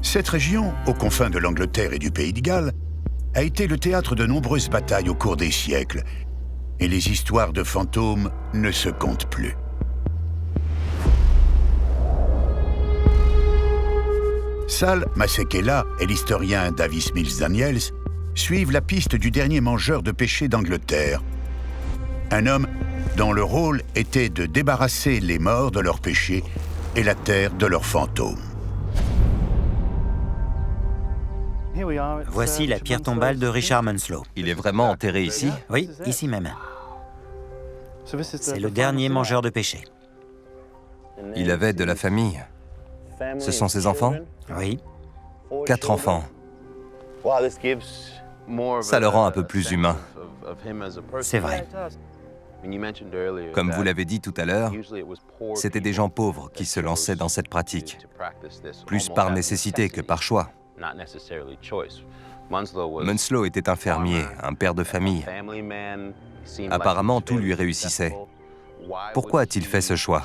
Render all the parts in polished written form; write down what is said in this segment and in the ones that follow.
Cette région, aux confins de l'Angleterre et du Pays de Galles, a été le théâtre de nombreuses batailles au cours des siècles, et les histoires de fantômes ne se comptent plus. Sal Masekela et l'historien Davis Mills Daniels suivent la piste du dernier mangeur de péché d'Angleterre, un homme dont le rôle était de débarrasser les morts de leurs péchés et la terre de leurs fantômes. Voici la pierre tombale de Richard Munslow. Il est vraiment enterré ici? Oui, ici même. C'est le dernier mangeur de péché. Il avait de la famille. Ce sont ses enfants? Oui. 4 enfants. Ça le rend un peu plus humain. C'est vrai. Comme vous l'avez dit tout à l'heure, c'était des gens pauvres qui se lançaient dans cette pratique, plus par nécessité que par choix. Munslow était un fermier, un père de famille. Apparemment, tout lui réussissait. Pourquoi a-t-il fait ce choix?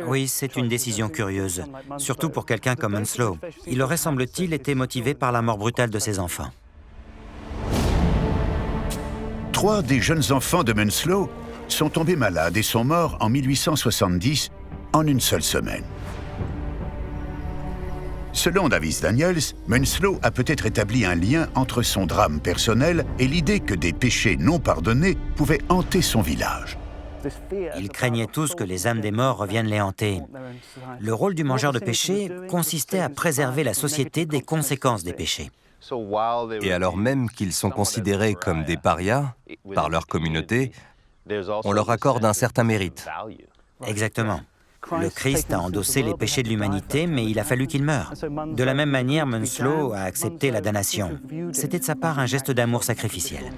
Oui, c'est une décision curieuse, surtout pour quelqu'un comme Munslow. Il aurait, semble-t-il, été motivé par la mort brutale de ses enfants. 3 des jeunes enfants de Munslow sont tombés malades et sont morts en 1870 en une seule semaine. Selon Davis Daniels, Munslow a peut-être établi un lien entre son drame personnel et l'idée que des péchés non pardonnés pouvaient hanter son village. Ils craignaient tous que les âmes des morts reviennent les hanter. Le rôle du mangeur de péché consistait à préserver la société des conséquences des péchés. Et alors même qu'ils sont considérés comme des parias par leur communauté, on leur accorde un certain mérite. Exactement. Le Christ a endossé les péchés de l'humanité, mais il a fallu qu'il meure. De la même manière, Munslow a accepté la damnation. C'était de sa part un geste d'amour sacrificiel.